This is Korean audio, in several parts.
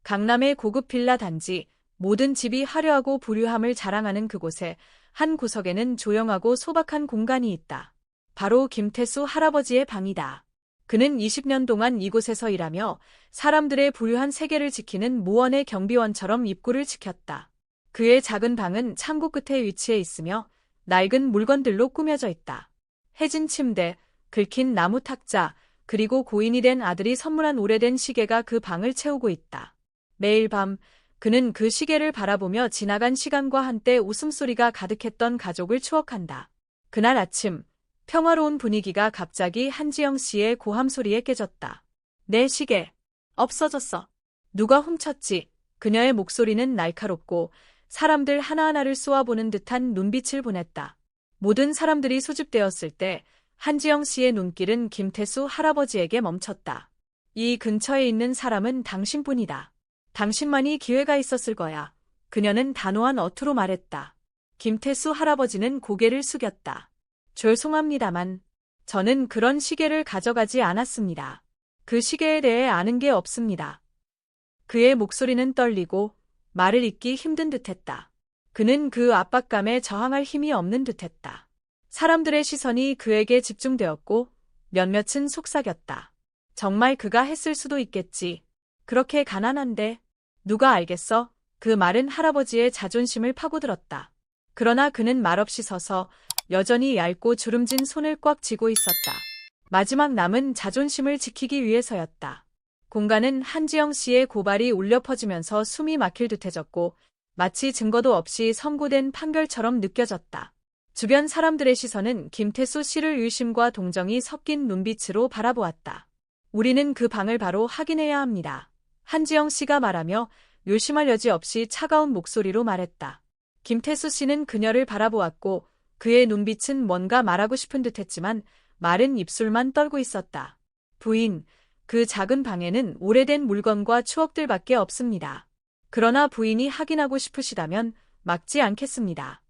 강남의 고급 빌라 단지, 모든 집이 화려하고 부유함을 자랑하는 그곳에 한 구석에는 조용하고 소박한 공간이 있다. 바로 김태수 할아버지의 방이다. 그는 20년 동안 이곳에서 일하며 사람들의 부유한 세계를 지키는 무원의 경비원처럼 입구를 지켰다. 그의 작은 방은 창고 끝에 위치해 있으며 낡은 물건들로 꾸며져 있다. 해진 침대, 긁힌 나무 탁자, 그리고 고인이 된 아들이 선물한 오래된 시계가 그 방을 채우고 있다. 매일 밤 그는 그 시계를 바라보며 지나간 시간과 한때 웃음소리가 가득했던 가족을 추억한다. 그날 아침, 평화로운 분위기가 갑자기 한지영 씨의 고함 소리에 깨졌다. 내 시계, 없어졌어. 누가 훔쳤지? 그녀의 목소리는 날카롭고 사람들 하나하나를 쏘아보는 듯한 눈빛을 보냈다. 모든 사람들이 소집되었을 때 한지영 씨의 눈길은 김태수 할아버지에게 멈췄다. 이 근처에 있는 사람은 당신뿐이다. 당신만이 기회가 있었을 거야. 그녀는 단호한 어투로 말했다. 김태수 할아버지는 고개를 숙였다. 죄송합니다만 저는 그런 시계를 가져가지 않았습니다. 그 시계에 대해 아는 게 없습니다. 그의 목소리는 떨리고 말을 잇기 힘든 듯했다. 그는 그 압박감에 저항할 힘이 없는 듯했다. 사람들의 시선이 그에게 집중되었고 몇몇은 속삭였다. 정말 그가 했을 수도 있겠지. 그렇게 가난한데 누가 알겠어? 그 말은 할아버지의 자존심을 파고들었다. 그러나 그는 말없이 서서 여전히 얇고 주름진 손을 꽉 쥐고 있었다. 마지막 남은 자존심을 지키기 위해서였다. 공간은 한지영 씨의 고발이 울려 퍼지면서 숨이 막힐 듯해졌고 마치 증거도 없이 선고된 판결처럼 느껴졌다. 주변 사람들의 시선은 김태수 씨를 의심과 동정이 섞인 눈빛으로 바라보았다. 우리는 그 방을 바로 확인해야 합니다. 한지영 씨가 말하며 요심할 여지 없이 차가운 목소리로 말했다. 김태수 씨는 그녀를 바라보았고 그의 눈빛은 뭔가 말하고 싶은 듯했지만 마른 입술만 떨고 있었다. 부인, 그 작은 방에는 오래된 물건과 추억들밖에 없습니다. 그러나 부인이 확인하고 싶으시다면 막지 않겠습니다.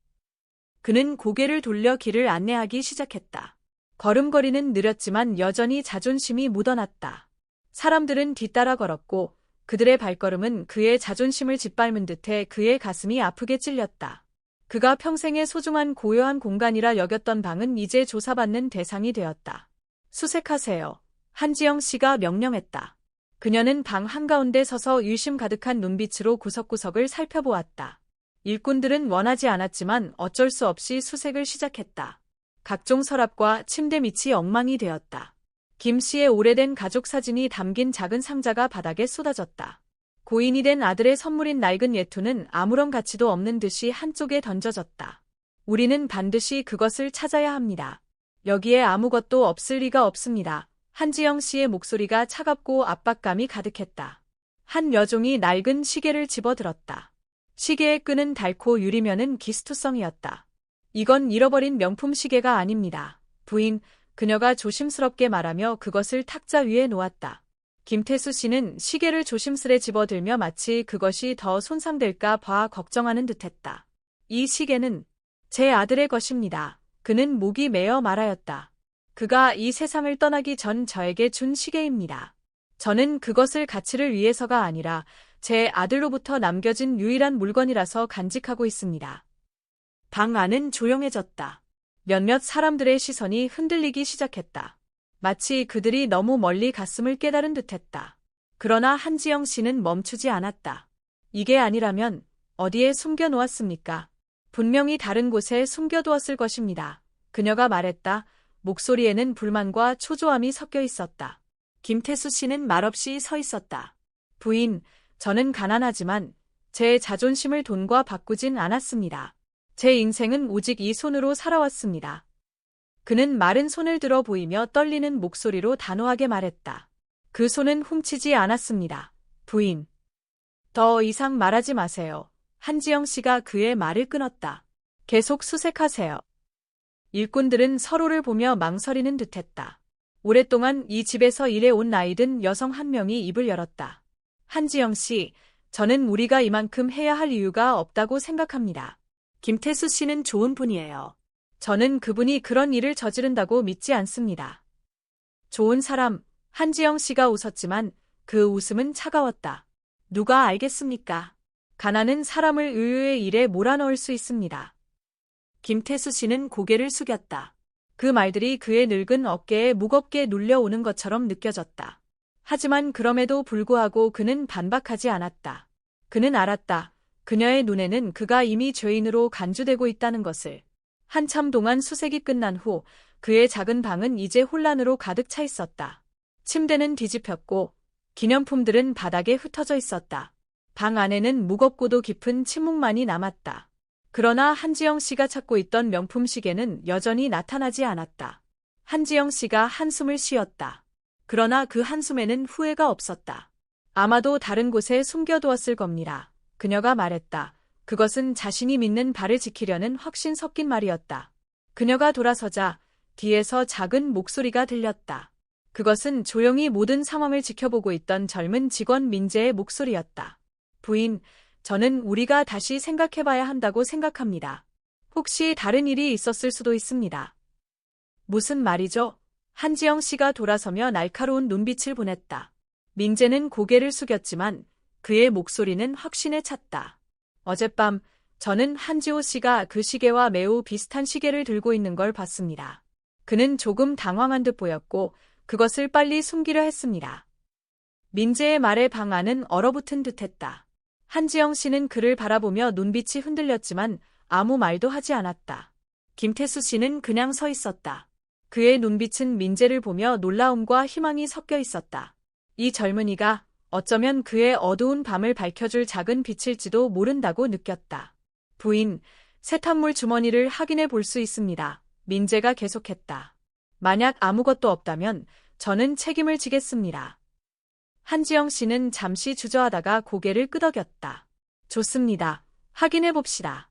그는 고개를 돌려 길을 안내하기 시작했다. 걸음걸이는 느렸지만 여전히 자존심이 묻어났다. 사람들은 뒤따라 걸었고 그들의 발걸음은 그의 자존심을 짓밟은 듯해 그의 가슴이 아프게 찔렸다. 그가 평생의 소중한 고요한 공간이라 여겼던 방은 이제 조사받는 대상이 되었다. 수색하세요. 한지영 씨가 명령했다. 그녀는 방 한가운데 서서 의심 가득한 눈빛으로 구석구석을 살펴보았다. 일꾼들은 원하지 않았지만 어쩔 수 없이 수색을 시작했다. 각종 서랍과 침대 밑이 엉망이 되었다. 김 씨의 오래된 가족 사진이 담긴 작은 상자가 바닥에 쏟아졌다. 고인이 된 아들의 선물인 낡은 예투는 아무런 가치도 없는 듯이 한쪽에 던져졌다. 우리는 반드시 그것을 찾아야 합니다. 여기에 아무것도 없을 리가 없습니다. 한지영 씨의 목소리가 차갑고 압박감이 가득했다. 한 여종이 낡은 시계를 집어들었다. 시계의 끈은 닳고 유리면은 기스투성이었다. 이건 잃어버린 명품 시계가 아닙니다. 부인, 그녀가 조심스럽게 말하며 그것을 탁자 위에 놓았다. 김태수 씨는 시계를 조심스레 집어들며 마치 그것이 더 손상될까 봐 걱정하는 듯했다. 이 시계는 제 아들의 것입니다. 그는 목이 메어 말하였다. 그가 이 세상을 떠나기 전 저에게 준 시계입니다. 저는 그것을 가치를 위해서가 아니라 제 아들로부터 남겨진 유일한 물건이라서 간직하고 있습니다. 방 안은 조용해졌다. 몇몇 사람들의 시선이 흔들리기 시작했다. 마치 그들이 너무 멀리 갔음을 깨달은 듯했다. 그러나 한지영 씨는 멈추지 않았다. 이게 아니라면 어디에 숨겨놓았습니까? 분명히 다른 곳에 숨겨두었을 것입니다. 그녀가 말했다. 목소리에는 불만과 초조함이 섞여 있었다. 김태수 씨는 말없이 서 있었다. 부인, 저는 가난하지만 제 자존심을 돈과 바꾸진 않았습니다. 제 인생은 오직 이 손으로 살아왔습니다. 그는 마른 손을 들어 보이며 떨리는 목소리로 단호하게 말했다. 그 손은 훔치지 않았습니다. 부인. 더 이상 말하지 마세요. 한지영 씨가 그의 말을 끊었다. 계속 수색하세요. 일꾼들은 서로를 보며 망설이는 듯했다. 오랫동안 이 집에서 일해온 나이든 여성 한 명이 입을 열었다. 한지영 씨, 저는 우리가 이만큼 해야 할 이유가 없다고 생각합니다. 김태수 씨는 좋은 분이에요. 저는 그분이 그런 일을 저지른다고 믿지 않습니다. 좋은 사람, 한지영 씨가 웃었지만 그 웃음은 차가웠다. 누가 알겠습니까? 가난은 사람을 의외의 일에 몰아넣을 수 있습니다. 김태수 씨는 고개를 숙였다. 그 말들이 그의 늙은 어깨에 무겁게 눌려오는 것처럼 느껴졌다. 하지만 그럼에도 불구하고 그는 반박하지 않았다. 그는 알았다. 그녀의 눈에는 그가 이미 죄인으로 간주되고 있다는 것을. 한참 동안 수색이 끝난 후 그의 작은 방은 이제 혼란으로 가득 차 있었다. 침대는 뒤집혔고 기념품들은 바닥에 흩어져 있었다. 방 안에는 무겁고도 깊은 침묵만이 남았다. 그러나 한지영 씨가 찾고 있던 명품 시계는 여전히 나타나지 않았다. 한지영 씨가 한숨을 쉬었다. 그러나 그 한숨에는 후회가 없었다. 아마도 다른 곳에 숨겨두었을 겁니다. 그녀가 말했다. 그것은 자신이 믿는 바를 지키려는 확신 섞인 말이었다. 그녀가 돌아서자 뒤에서 작은 목소리가 들렸다. 그것은 조용히 모든 상황을 지켜보고 있던 젊은 직원 민재의 목소리였다. 부인, 저는 우리가 다시 생각해봐야 한다고 생각합니다. 혹시 다른 일이 있었을 수도 있습니다. 무슨 말이죠? 한지영 씨가 돌아서며 날카로운 눈빛을 보냈다. 민재는 고개를 숙였지만 그의 목소리는 확신에 찼다. 어젯밤 저는 한지호 씨가 그 시계와 매우 비슷한 시계를 들고 있는 걸 봤습니다. 그는 조금 당황한 듯 보였고 그것을 빨리 숨기려 했습니다. 민재의 말에 방 안은 얼어붙은 듯했다. 한지영 씨는 그를 바라보며 눈빛이 흔들렸지만 아무 말도 하지 않았다. 김태수 씨는 그냥 서 있었다. 그의 눈빛은 민재를 보며 놀라움과 희망이 섞여 있었다. 이 젊은이가 어쩌면 그의 어두운 밤을 밝혀줄 작은 빛일지도 모른다고 느꼈다. 부인, 세탁물 주머니를 확인해 볼 수 있습니다. 민재가 계속했다. 만약 아무것도 없다면 저는 책임을 지겠습니다. 한지영 씨는 잠시 주저하다가 고개를 끄덕였다. 좋습니다. 확인해 봅시다.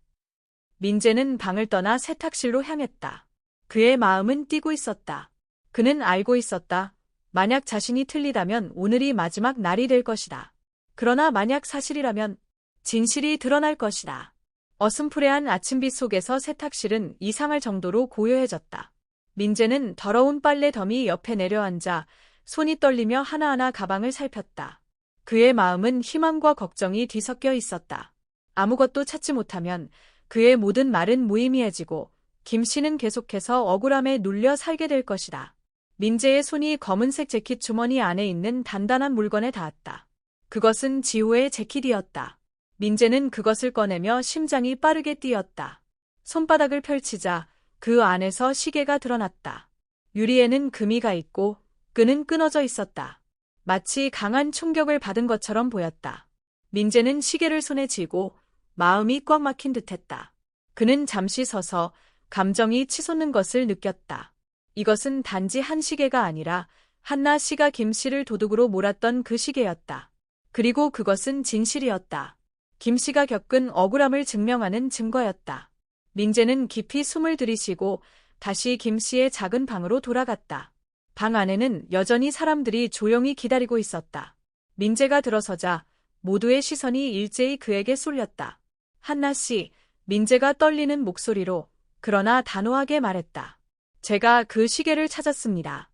민재는 방을 떠나 세탁실로 향했다. 그의 마음은 뛰고 있었다. 그는 알고 있었다. 만약 자신이 틀리다면 오늘이 마지막 날이 될 것이다. 그러나 만약 사실이라면 진실이 드러날 것이다. 어슴푸레한 아침빛 속에서 세탁실은 이상할 정도로 고요해졌다. 민재는 더러운 빨래 더미 옆에 내려앉아 손이 떨리며 하나하나 가방을 살폈다. 그의 마음은 희망과 걱정이 뒤섞여 있었다. 아무것도 찾지 못하면 그의 모든 말은 무의미해지고 김 씨는 계속해서 억울함에 눌려 살게 될 것이다. 민재의 손이 검은색 재킷 주머니 안에 있는 단단한 물건에 닿았다. 그것은 지호의 재킷이었다. 민재는 그것을 꺼내며 심장이 빠르게 뛰었다. 손바닥을 펼치자 그 안에서 시계가 드러났다. 유리에는 금이 가 있고 끈은 끊어져 있었다. 마치 강한 충격을 받은 것처럼 보였다. 민재는 시계를 손에 쥐고 마음이 꽉 막힌 듯했다. 그는 잠시 서서 감정이 치솟는 것을 느꼈다. 이것은 단지 한 시계가 아니라 한나 씨가 김 씨를 도둑으로 몰았던 그 시계였다. 그리고 그것은 진실이었다. 김 씨가 겪은 억울함을 증명하는 증거였다. 민재는 깊이 숨을 들이쉬고 다시 김 씨의 작은 방으로 돌아갔다. 방 안에는 여전히 사람들이 조용히 기다리고 있었다. 민재가 들어서자 모두의 시선이 일제히 그에게 쏠렸다. 한나 씨, 민재가 떨리는 목소리로 그러나 단호하게 말했다. 제가 그 시계를 찾았습니다.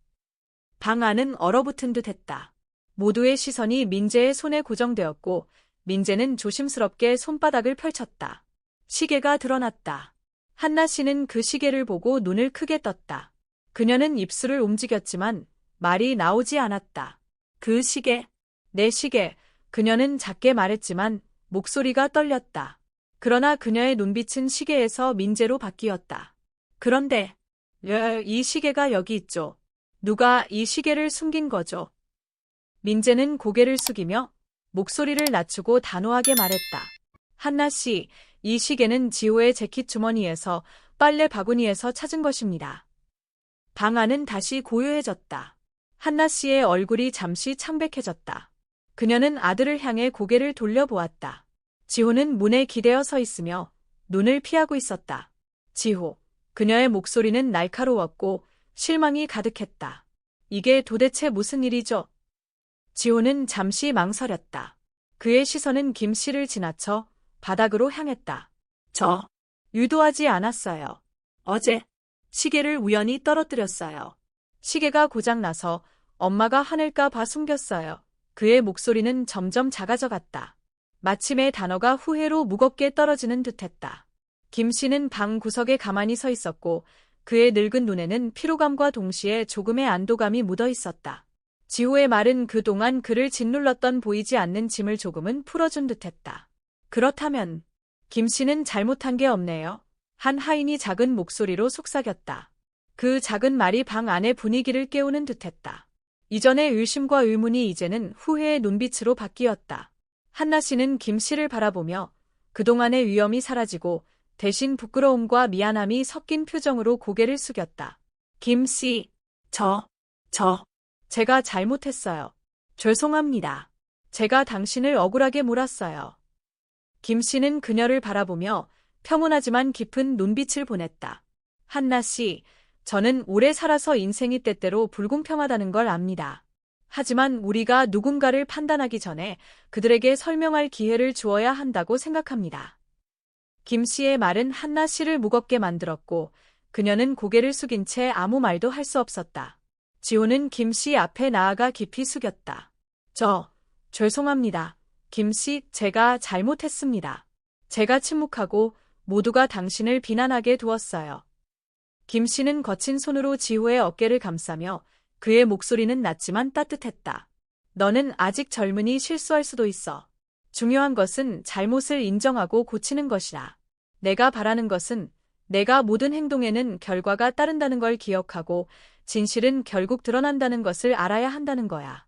방 안은 얼어붙은 듯했다. 모두의 시선이 민재의 손에 고정되었고 민재는 조심스럽게 손바닥을 펼쳤다. 시계가 드러났다. 한나 씨는 그 시계를 보고 눈을 크게 떴다. 그녀는 입술을 움직였지만 말이 나오지 않았다. 그 시계, 내 시계, 그녀는 작게 말했지만 목소리가 떨렸다. 그러나 그녀의 눈빛은 시계에서 민재로 바뀌었다. 그런데 이 시계가 여기 있죠. 누가 이 시계를 숨긴 거죠? 민재는 고개를 숙이며 목소리를 낮추고 단호하게 말했다. 한나 씨, 이 시계는 지호의 재킷 주머니에서 빨래 바구니에서 찾은 것입니다. 방 안은 다시 고요해졌다. 한나 씨의 얼굴이 잠시 창백해졌다. 그녀는 아들을 향해 고개를 돌려보았다. 지호는 문에 기대어 서 있으며 눈을 피하고 있었다. 지호. 그녀의 목소리는 날카로웠고 실망이 가득했다. 이게 도대체 무슨 일이죠? 지호는 잠시 망설였다. 그의 시선은 김 씨를 지나쳐 바닥으로 향했다. 저 유도하지 않았어요. 어제 시계를 우연히 떨어뜨렸어요. 시계가 고장나서 엄마가 화낼까 봐 숨겼어요. 그의 목소리는 점점 작아져 갔다. 마침내 단어가 후회로 무겁게 떨어지는 듯했다. 김 씨는 방 구석에 가만히 서 있었고 그의 늙은 눈에는 피로감과 동시에 조금의 안도감이 묻어 있었다. 지호의 말은 그동안 그를 짓눌렀던 보이지 않는 짐을 조금은 풀어준 듯했다. 그렇다면 김 씨는 잘못한 게 없네요. 한 하인이 작은 목소리로 속삭였다. 그 작은 말이 방 안의 분위기를 깨우는 듯했다. 이전의 의심과 의문이 이제는 후회의 눈빛으로 바뀌었다. 한나 씨는 김 씨를 바라보며 그동안의 위험이 사라지고 대신 부끄러움과 미안함이 섞인 표정으로 고개를 숙였다. 김 씨, 제가 잘못했어요. 죄송합니다. 제가 당신을 억울하게 몰았어요. 김 씨는 그녀를 바라보며 평온하지만 깊은 눈빛을 보냈다. 한나 씨, 저는 오래 살아서 인생이 때때로 불공평하다는 걸 압니다. 하지만 우리가 누군가를 판단하기 전에 그들에게 설명할 기회를 주어야 한다고 생각합니다. 김 씨의 말은 한나 씨를 무겁게 만들었고 그녀는 고개를 숙인 채 아무 말도 할 수 없었다. 지호는 김 씨 앞에 나아가 깊이 숙였다. 죄송합니다. 김 씨, 제가 잘못했습니다. 제가 침묵하고 모두가 당신을 비난하게 두었어요. 김 씨는 거친 손으로 지호의 어깨를 감싸며 그의 목소리는 낮지만 따뜻했다. 너는 아직 젊으니 실수할 수도 있어. 중요한 것은 잘못을 인정하고 고치는 것이라. 내가 바라는 것은 내가 모든 행동에는 결과가 따른다는 걸 기억하고 진실은 결국 드러난다는 것을 알아야 한다는 거야.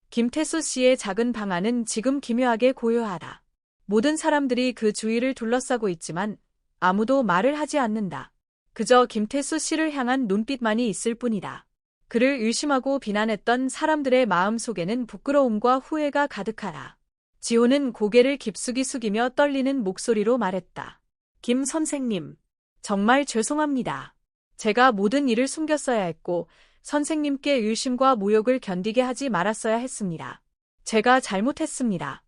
김태수 씨의 작은 방 안은 지금 기묘하게 고요하다. 모든 사람들이 그 주위를 둘러싸고 있지만 아무도 말을 하지 않는다. 그저 김태수 씨를 향한 눈빛만이 있을 뿐이다. 그를 의심하고 비난했던 사람들의 마음 속에는 부끄러움과 후회가 가득하다. 지호는 고개를 깊숙이 숙이며 떨리는 목소리로 말했다. 김 선생님, 정말 죄송합니다. 제가 모든 일을 숨겼어야 했고 선생님께 의심과 모욕을 견디게 하지 말았어야 했습니다. 제가 잘못했습니다.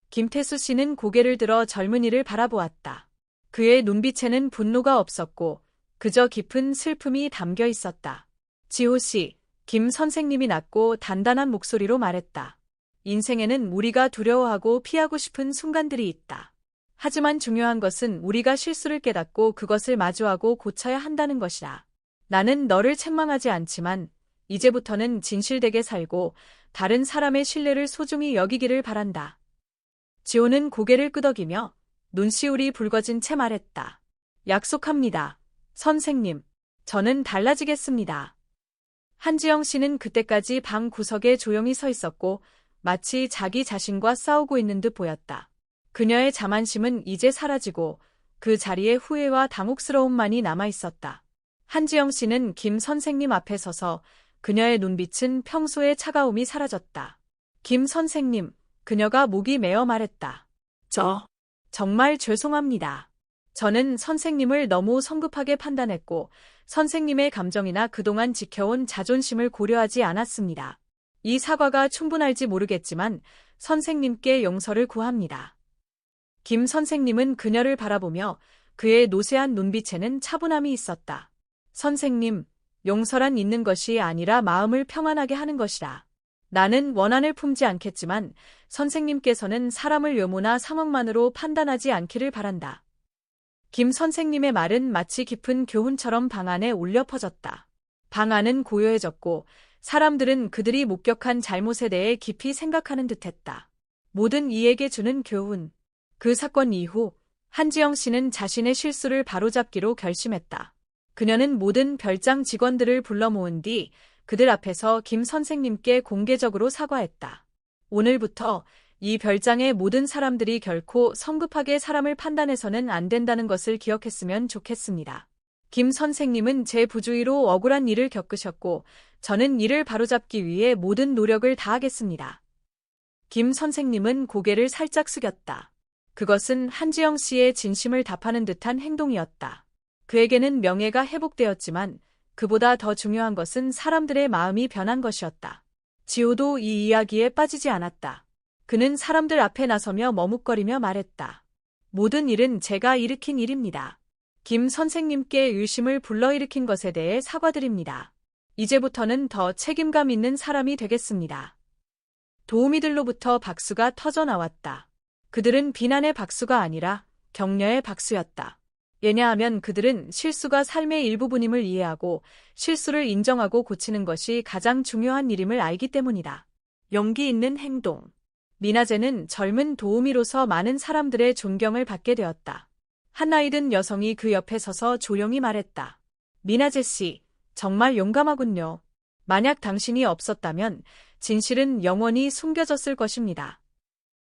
김태수 씨는 고개를 들어 젊은이를 바라보았다. 그의 눈빛에는 분노가 없었고 그저 깊은 슬픔이 담겨 있었다. 지호 씨, 김 선생님이 낮고 단단한 목소리로 말했다. 인생에는 우리가 두려워하고 피하고 싶은 순간들이 있다. 하지만 중요한 것은 우리가 실수를 깨닫고 그것을 마주하고 고쳐야 한다는 것이다. 나는 너를 책망하지 않지만 이제부터는 진실되게 살고 다른 사람의 신뢰를 소중히 여기기를 바란다. 지호는 고개를 끄덕이며 눈시울이 붉어진 채 말했다. 약속합니다. 선생님, 저는 달라지겠습니다. 한지영 씨는 그때까지 방 구석에 조용히 서 있었고 마치 자기 자신과 싸우고 있는 듯 보였다. 그녀의 자만심은 이제 사라지고 그 자리에 후회와 당혹스러움만이 남아 있었다. 한지영 씨는 김 선생님 앞에 서서 그녀의 눈빛은 평소의 차가움이 사라졌다. 김 선생님, 그녀가 목이 메어 말했다. 정말 죄송합니다. 저는 선생님을 너무 성급하게 판단했고 선생님의 감정이나 그동안 지켜온 자존심을 고려하지 않았습니다. 이 사과가 충분할지 모르겠지만 선생님께 용서를 구합니다. 김 선생님은 그녀를 바라보며 그의 노쇠한 눈빛에는 차분함이 있었다. 선생님, 용서란 있는 것이 아니라 마음을 평안하게 하는 것이다. 나는 원한을 품지 않겠지만 선생님께서는 사람을 외모나 상황만으로 판단하지 않기를 바란다. 김 선생님의 말은 마치 깊은 교훈처럼 방 안에 울려 퍼졌다. 방 안은 고요해졌고 사람들은 그들이 목격한 잘못에 대해 깊이 생각하는 듯했다. 모든 이에게 주는 교훈. 그 사건 이후 한지영 씨는 자신의 실수를 바로잡기로 결심했다. 그녀는 모든 별장 직원들을 불러 모은 뒤 그들 앞에서 김 선생님께 공개적으로 사과했다. 오늘부터 이 별장의 모든 사람들이 결코 성급하게 사람을 판단해서는 안 된다는 것을 기억했으면 좋겠습니다. 김 선생님은 제 부주의로 억울한 일을 겪으셨고 저는 이를 바로잡기 위해 모든 노력을 다하겠습니다. 김 선생님은 고개를 살짝 숙였다. 그것은 한지영 씨의 진심을 답하는 듯한 행동이었다. 그에게는 명예가 회복되었지만 그보다 더 중요한 것은 사람들의 마음이 변한 것이었다. 지호도 이 이야기에 빠지지 않았다. 그는 사람들 앞에 나서며 머뭇거리며 말했다. 모든 일은 제가 일으킨 일입니다. 김 선생님께 의심을 불러일으킨 것에 대해 사과드립니다. 이제부터는 더 책임감 있는 사람이 되겠습니다. 도우미들로부터 박수가 터져 나왔다. 그들은 비난의 박수가 아니라 격려의 박수였다. 왜냐하면 그들은 실수가 삶의 일부분임을 이해하고 실수를 인정하고 고치는 것이 가장 중요한 일임을 알기 때문이다. 용기 있는 행동. 미나제는 젊은 도우미로서 많은 사람들의 존경을 받게 되었다. 한 나이 든 여성이 그 옆에 서서 조용히 말했다. 미나제 씨, 정말 용감하군요. 만약 당신이 없었다면 진실은 영원히 숨겨졌을 것입니다.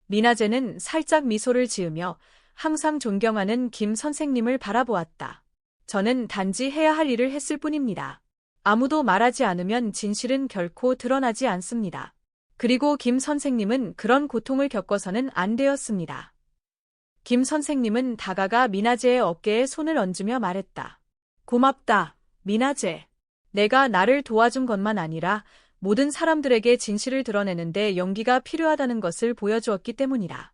미나제는 살짝 미소를 지으며 항상 존경하는 김 선생님을 바라보았다. 저는 단지 해야 할 일을 했을 뿐입니다. 아무도 말하지 않으면 진실은 결코 드러나지 않습니다. 그리고 김 선생님은 그런 고통을 겪어서는 안 되었습니다. 김 선생님은 다가가 미나제의 어깨에 손을 얹으며 말했다. 고맙다, 미나제. 내가 나를 도와준 것만 아니라 모든 사람들에게 진실을 드러내는데 용기가 필요하다는 것을 보여주었기 때문이다.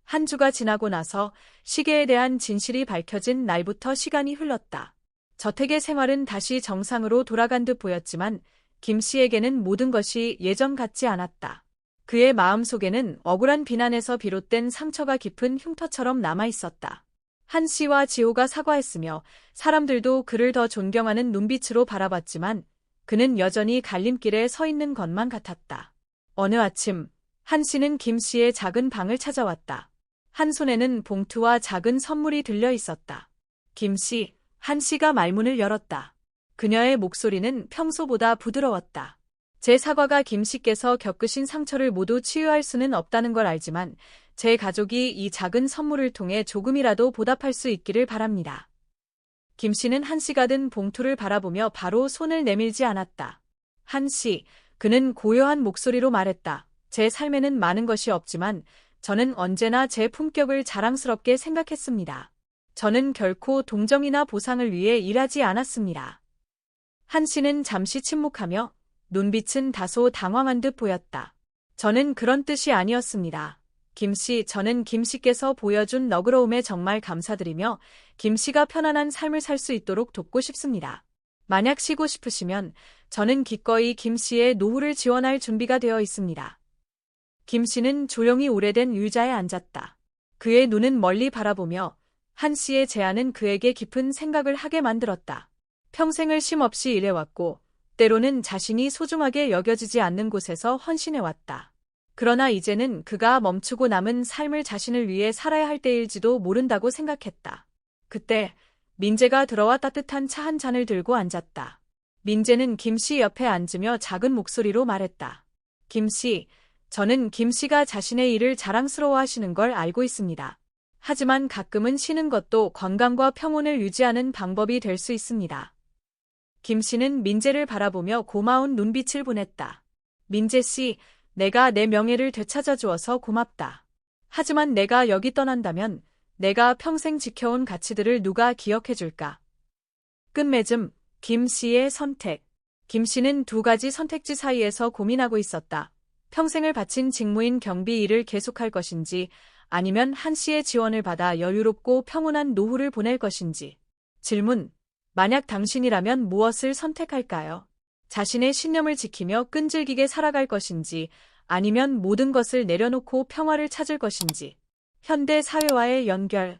한 주가 지나고 나서 시계에 대한 진실이 밝혀진 날부터 시간이 흘렀다. 저택의 생활은 다시 정상으로 돌아간 듯 보였지만 김 씨에게는 모든 것이 예전 같지 않았다. 그의 마음속에는 억울한 비난에서 비롯된 상처가 깊은 흉터처럼 남아 있었다. 한 씨와 지호가 사과했으며 사람들도 그를 더 존경하는 눈빛으로 바라봤지만 그는 여전히 갈림길에 서 있는 것만 같았다. 어느 아침, 한 씨는 김 씨의 작은 방을 찾아왔다. 한 손에는 봉투와 작은 선물이 들려 있었다. 김 씨, 한 씨가 말문을 열었다. 그녀의 목소리는 평소보다 부드러웠다. 제 사과가 김 씨께서 겪으신 상처를 모두 치유할 수는 없다는 걸 알지만 제 가족이 이 작은 선물을 통해 조금이라도 보답할 수 있기를 바랍니다. 김 씨는 한 씨가 든 봉투를 바라보며 바로 손을 내밀지 않았다. 한 씨, 그는 고요한 목소리로 말했다. 제 삶에는 많은 것이 없지만 저는 언제나 제 품격을 자랑스럽게 생각했습니다. 저는 결코 동정이나 보상을 위해 일하지 않았습니다. 한 씨는 잠시 침묵하며 눈빛은 다소 당황한 듯 보였다. 저는 그런 뜻이 아니었습니다. 김 씨, 저는 김 씨께서 보여준 너그러움에 정말 감사드리며 김 씨가 편안한 삶을 살 수 있도록 돕고 싶습니다. 만약 쉬고 싶으시면 저는 기꺼이 김 씨의 노후를 지원할 준비가 되어 있습니다. 김 씨는 조용히 오래된 의자에 앉았다. 그의 눈은 멀리 바라보며 한 씨의 제안은 그에게 깊은 생각을 하게 만들었다. 평생을 쉼없이 일해왔고 때로는 자신이 소중하게 여겨지지 않는 곳에서 헌신해왔다. 그러나 이제는 그가 멈추고 남은 삶을 자신을 위해 살아야 할 때일지도 모른다고 생각했다. 그때 민재가 들어와 따뜻한 차 한 잔을 들고 앉았다. 민재는 김 씨 옆에 앉으며 작은 목소리로 말했다. 김 씨, 저는 김 씨가 자신의 일을 자랑스러워하시는 걸 알고 있습니다. 하지만 가끔은 쉬는 것도 건강과 평온을 유지하는 방법이 될 수 있습니다. 김 씨는 민재를 바라보며 고마운 눈빛을 보냈다. 민재 씨, 내가 내 명예를 되찾아 주어서 고맙다. 하지만 내가 여기 떠난다면 내가 평생 지켜온 가치들을 누가 기억해 줄까? 끝맺음, 김 씨의 선택. 김 씨는 두 가지 선택지 사이에서 고민하고 있었다. 평생을 바친 직무인 경비 일을 계속할 것인지 아니면 한 씨의 지원을 받아 여유롭고 평온한 노후를 보낼 것인지. 질문. 만약 당신이라면 무엇을 선택할까요? 자신의 신념을 지키며 끈질기게 살아갈 것인지 아니면 모든 것을 내려놓고 평화를 찾을 것인지. 현대 사회와의 연결.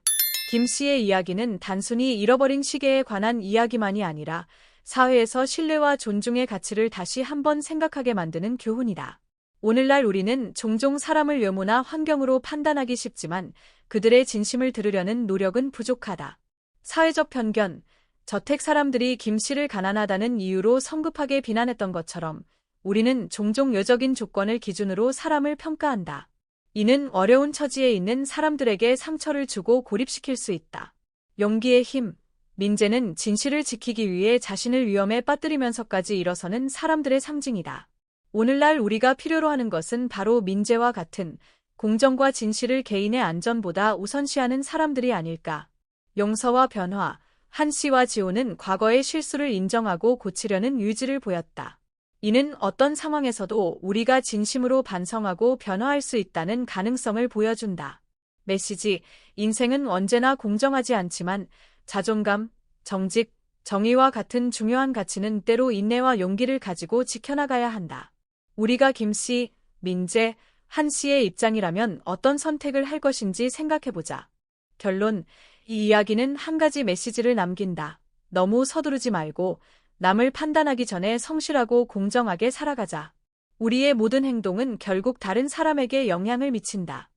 김 씨의 이야기는 단순히 잃어버린 시계에 관한 이야기만이 아니라 사회에서 신뢰와 존중의 가치를 다시 한번 생각하게 만드는 교훈이다. 오늘날 우리는 종종 사람을 외모나 환경으로 판단하기 쉽지만 그들의 진심을 들으려는 노력은 부족하다. 사회적 편견. 저택 사람들이 김 씨를 가난하다는 이유로 성급하게 비난했던 것처럼 우리는 종종 외적인 조건을 기준으로 사람을 평가한다. 이는 어려운 처지에 있는 사람들에게 상처를 주고 고립시킬 수 있다. 용기의 힘. 민재는 진실을 지키기 위해 자신을 위험에 빠뜨리면서까지 일어서는 사람들의 상징이다. 오늘날 우리가 필요로 하는 것은 바로 민재와 같은 공정과 진실을 개인의 안전보다 우선시하는 사람들이 아닐까. 용서와 변화. 한 씨와 지호는 과거의 실수를 인정하고 고치려는 의지를 보였다. 이는 어떤 상황에서도 우리가 진심으로 반성하고 변화할 수 있다는 가능성을 보여준다. 메시지. 인생은 언제나 공정하지 않지만 자존감, 정직, 정의와 같은 중요한 가치는 때로 인내와 용기를 가지고 지켜나가야 한다. 우리가 김 씨, 민재, 한 씨의 입장이라면 어떤 선택을 할 것인지 생각해보자. 결론, 이 이야기는 한 가지 메시지를 남긴다. 너무 서두르지 말고 남을 판단하기 전에 성실하고 공정하게 살아가자. 우리의 모든 행동은 결국 다른 사람에게 영향을 미친다.